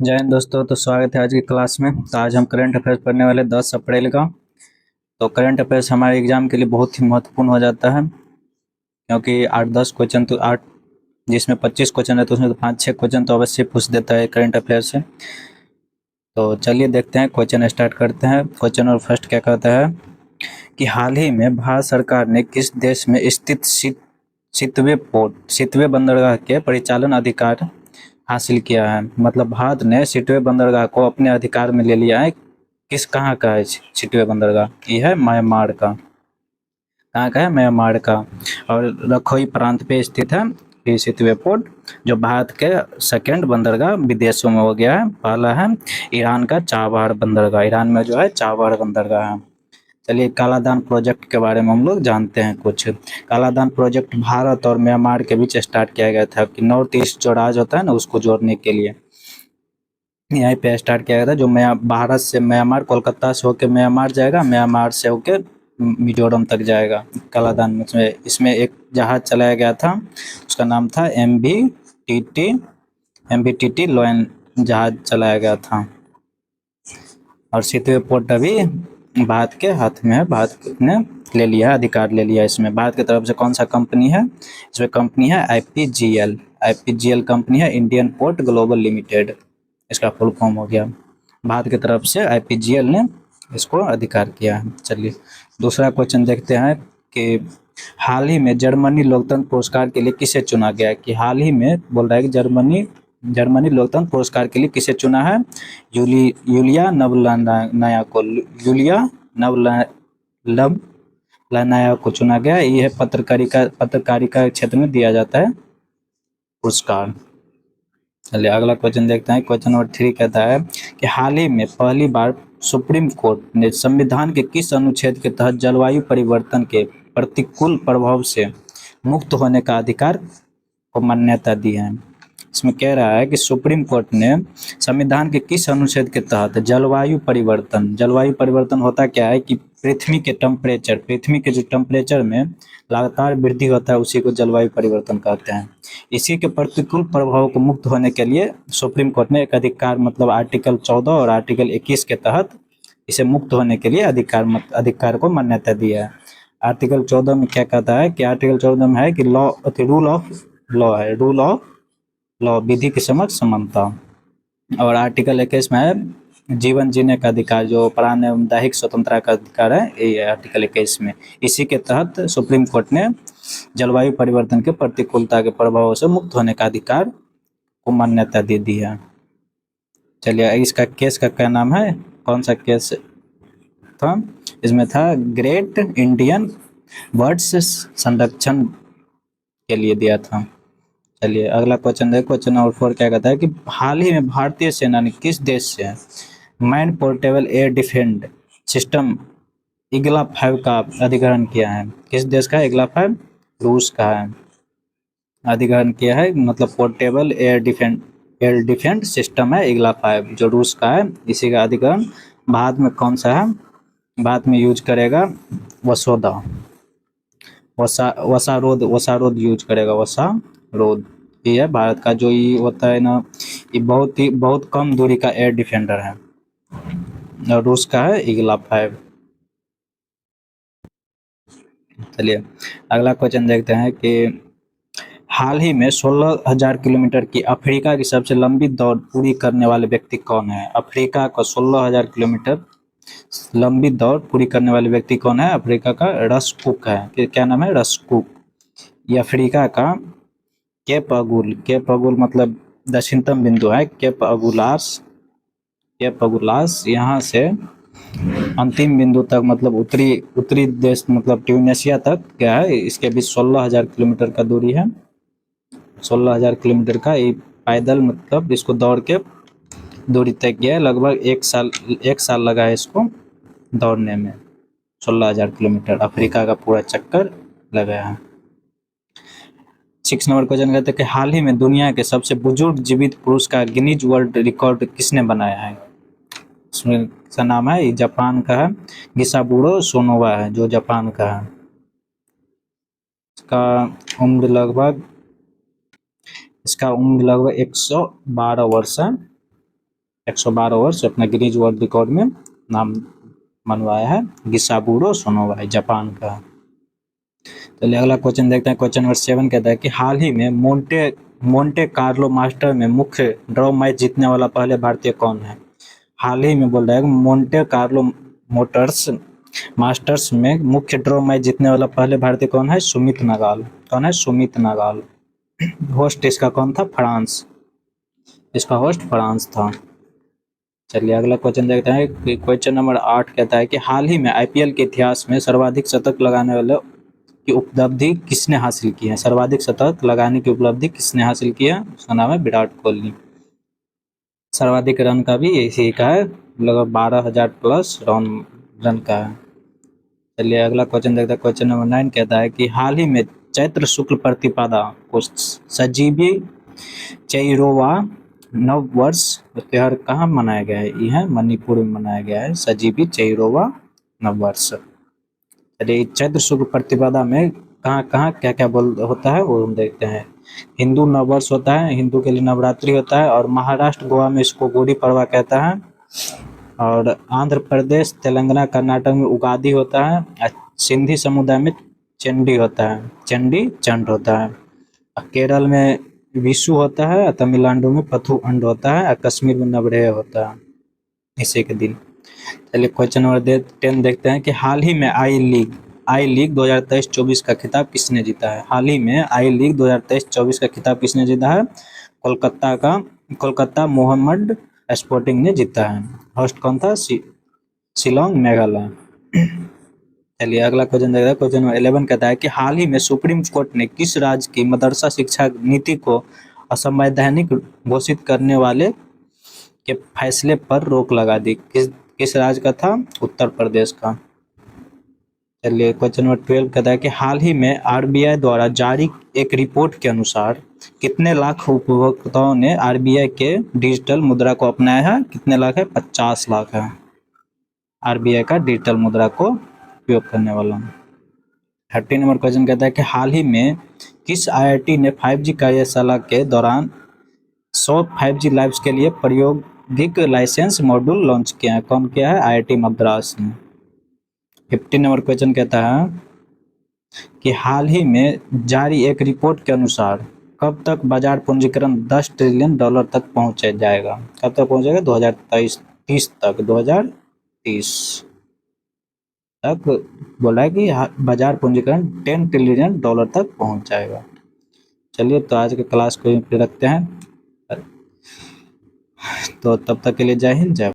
जय हिंद दोस्तों। तो स्वागत है आज की क्लास में। तो आज हम करंट अफेयर्स पढ़ने वाले 10 अप्रैल का। तो करंट अफेयर्स हमारे एग्जाम के लिए बहुत ही महत्वपूर्ण हो जाता है, क्योंकि 8-10 क्वेश्चन तो आठ जिसमें 25 क्वेश्चन है तो उसमें तो 5-6 क्वेश्चन तो अवश्य पूछ देता है करंट अफेयर से। तो चलिए देखते हैं, क्वेश्चन स्टार्ट करते हैं। क्वेश्चन और फर्स्ट क्या कहता है कि हाल ही में भारत सरकार ने किस देश में स्थित सितवे बंदरगाह के परिचालन अधिकार हासिल किया है। मतलब भारत ने सितवे बंदरगाह को अपने अधिकार में ले लिया है। किस कहाँ का है सितवे बंदरगाह? ये है म्यांमार का। कहाँ का है? म्यांमार का। और रखोई प्रांत पे स्थित है ये सितवे पोर्ट, जो भारत के सेकंड बंदरगाह विदेशों में हो गया है। पहला है ईरान का चाबहार बंदरगाह, ईरान में जो है चाबहार बंदरगाह है। चलिए, कालादान प्रोजेक्ट के बारे में हम लोग जानते हैं कुछ। कालादान प्रोजेक्ट भारत और म्यांमार के बीच स्टार्ट किया गया था कि नॉर्थ ईस्ट जो राज्य होता है ना, उसको जोड़ने के लिए यहीं पे स्टार्ट किया गया था। जो भारत से म्यांमार, कोलकाता से होकर म्यांमार जाएगा, म्यांमार से होकर मिजोरम तक जाएगा। कालादान में इसमें एक जहाज चलाया गया था, उसका नाम था एम बी टी टी लोयन जहाज चलाया गया था। और सितवे पोर्ट अभी भारत के हाथ में है, भारत ने ले लिया, अधिकार ले लिया। इसमें भारत की तरफ से कौन सा कंपनी है? इसमें कंपनी है आईपीजीएल। आईपीजीएल कंपनी है इंडियन पोर्ट ग्लोबल लिमिटेड, इसका फुल फॉर्म हो गया। भारत की तरफ से आईपीजीएल ने इसको अधिकार किया है। चलिए दूसरा क्वेश्चन देखते हैं कि हाल ही में जर्मनी लोकतंत्र पुरस्कार के लिए किसे चुना गया है। कि हाल ही में बोल रहा है कि जर्मनी जर्मनी लोकतंत्र पुरस्कार के लिए किसे चुना है? यूलिया नवलनाया को यूलिया नवलनाया को चुना गया है। यह पत्रकारिता क्षेत्र में दिया जाता है पुरस्कार। चलिए अगला क्वेश्चन देखते हैं। क्वेश्चन नंबर 3 कहता है कि हाल ही में पहली बार सुप्रीम कोर्ट ने संविधान के किस अनुच्छेद के तहत जलवायु परिवर्तन के प्रतिकूल प्रभाव से मुक्त होने का अधिकार को मान्यता दी है। इसमें कह रहा है कि सुप्रीम कोर्ट ने संविधान के किस अनुच्छेद के तहत जलवायु परिवर्तन होता क्या है कि पृथ्वी के जो टेम्परेचर में लगातार वृद्धि होता है, उसी को जलवायु परिवर्तन कहते हैं। इसी के प्रतिकूल प्रभाव को मुक्त होने के लिए सुप्रीम कोर्ट ने एक अधिकार, मतलब आर्टिकल 14 और आर्टिकल 21 के तहत इसे मुक्त होने के लिए अधिकार को मान्यता दिया है। आर्टिकल 14 में क्या कहता है कि आर्टिकल 14 में है कि रूल ऑफ लॉ, विधि के समक्ष समानता। और आर्टिकल 21 में है जीवन जीने का अधिकार, जो प्राण एवं दैहिक स्वतंत्रता का अधिकार है, ये आर्टिकल 21 में। इसी के तहत सुप्रीम कोर्ट ने जलवायु परिवर्तन के प्रतिकूलता के प्रभावों से मुक्त होने का अधिकार को मान्यता दे दी है। चलिए, इसका केस का क्या नाम है? कौन सा केस था? इसमें था ग्रेट इंडियन बर्ड्स संरक्षण के लिए दिया था। चलिए अगला क्वेश्चन देखो। क्वेश्चन नंबर 4 क्या कहता है कि हाल ही में भारतीय सेना ने किस देश से man portable air defence system Igla 5 का अधिग्रहण किया है? किस देश का? ईगला 5 रूस का है, अधिग्रहण किया है। मतलब पोर्टेबल एयर डिफेंस सिस्टम है ईगला 5, जो रूस का है। इसी का अधिग्रहण भारत में कौन सा है? भारत में यूज करेगा वसोदा वसारोद यूज करेगा, वसारोद। ये है भारत का, जो ये होता है ना, ये बहुत कम दूरी का एयर डिफेंडर है। और रूस का है ईगला 5। चलिए अगला क्वेश्चन देखते हैं कि हाल ही में 16,000 किलोमीटर की अफ्रीका की सबसे लंबी दौड़ पूरी करने वाले व्यक्ति कौन है? अफ्रीका का 16,000 किलोमीटर लंबी दौड़ पूरी करने वाले व्यक्ति कौन है? अफ्रीका का रस कुक है। क्या नाम है? रस कुक। ये अफ्रीका का केप अगुल मतलब दक्षिणतम बिंदु है। केप अगुलास यहाँ से अंतिम बिंदु तक, मतलब उत्तरी देश, मतलब ट्यूनेशिया तक क्या है, इसके बीच 16,000 किलोमीटर का दूरी है। 16,000 किलोमीटर का ये पैदल, मतलब इसको दौड़ के दूरी तय किया है। लगभग एक साल लगा है इसको दौड़ने में। 16,000 किलोमीटर अफ्रीका का पूरा चक्कर लगाया है। 6 नंबर क्वेश्चन कहते हैं कि हाल ही में दुनिया के सबसे बुजुर्ग जीवित पुरुष का गिनीज वर्ल्ड रिकॉर्ड किसने बनाया है? इसमें का नाम है, ये जापान का है, गिसाबुडो सोनोवा है, जो जापान का है। इसका उम्र लगभग 112 वर्ष है। 112 वर्ष अपना गिनीज वर्ल्ड रिकॉर्ड में नाम मनवाया है। गिसाबुरो सोनोवाई जापान का। चलिए अगला क्वेश्चन देखते हैं। क्वेश्चन नंबर 7 कहता है कि हाल ही में मोंटे कार्लो मास्टर में मुख्य ड्रॉ मैच जीतने वाला पहले भारतीय कौन है? हाल ही में बोल रहा है मोंटे कार्लो मोटर्स मास्टर्स में मुख्य ड्रॉ मैच जीतने वाला पहले भारतीय कौन है? सुमित नागाल। कौन है? सुमित नागाल। होस्ट इसका कौन था? फ्रांस। इसका होस्ट फ्रांस था। चलिए अगला क्वेश्चन देखते हैं। क्वेश्चन नंबर 8 कहता है कि हाल ही में आईपीएल के इतिहास में सर्वाधिक शतक लगाने वाले की उपलब्धि किसने हासिल की है? सर्वाधिक शतक लगाने की उपलब्धि किसने हासिल की है? उसका नाम है विराट कोहली। सर्वाधिक रन का भी इसी का है, लगभग 12,000 प्लस रन का है। चलिए अगला क्वेश्चन देखते हैं। क्वेश्चन नंबर 9 कहता है कि हाल ही में चैत्र शुक्ल प्रतिपदा को सजीवी चैरोवा नव वर्ष त्योहार कहाँ मनाया गया है? यह मणिपुर में मनाया गया है सजीवी चैरोवा नव वर्ष। चलिए चैत्र शुक्ल प्रतिपदा में कहाँ कहाँ क्या क्या बोल होता है वो हम देखते हैं। हिंदू नववर्ष होता है, हिंदू के लिए नवरात्रि होता है, और महाराष्ट्र गोवा में इसको गुड़ी पड़वा कहता है, और आंध्र प्रदेश तेलंगाना कर्नाटक में उगादी होता है, सिंधी समुदाय में चंडी होता है, चंडी चंड होता है, केरल में विशु होता है, तमिलनाडु में पथु अंड होता है, और कश्मीर में नवरेह होता है इसी के दिन। चलिए क्वेश्चन नंबर 10 देखते हैं कि हाल ही में आई लीग 2023-24 का खिताब किसने जीता है? हाल ही में आई लीग 2023-24 का खिताब किसने जीता है? कोलकाता मोहम्मद स्पोर्टिंग ने जीता है। होस्ट कौन था? शिलोंग मेघालय। चलिए अगला क्वेश्चन देखते हैं। क्वेश्चन नंबर 11 कहता है कि हाल ही में सुप्रीम कोर्ट ने किस राज्य की मदरसा शिक्षा नीति को असंवैधानिक घोषित करने वाले के फैसले पर रोक लगा दी? किस राज्य का था? उत्तर प्रदेश का। चलिए क्वेश्चन नंबर 12 कहता है कि हाल ही में आरबीआई द्वारा जारी एक रिपोर्ट के अनुसार कितने लाख उपभोक्ताओं ने आरबीआई के डिजिटल मुद्रा को अपनाया है? कितने लाख है? 50 लाख है आरबीआई का डिजिटल मुद्रा को उपयोग करने वाला। 13 नंबर क्वेश्चन कहता है कि हाल ही में किस आईआईटी ने 5G कार्यशाला के दौरान 100 5G लैब्स के लिए प्रायोगिक लाइसेंस मॉड्यूल लॉन्च किया है? कौन किया है? आईआईटी मद्रास ने। 15 नंबर क्वेश्चन कहता है कि हाल ही में जारी एक रिपोर्ट के अनुसार कब तक बाजार पूंजीकरण $10 ट्रिलियन तक पहुंच जाएगा? कब तक पहुंचेगा? 2030 तक। 2030 तक बोला है कि बाजार पूंजीकरण $10 ट्रिलियन तक पहुंच जाएगा। चलिए तो आज के क्लास को यहीं पे रखते हैं। तो तब तक के लिए जय हिंद, जय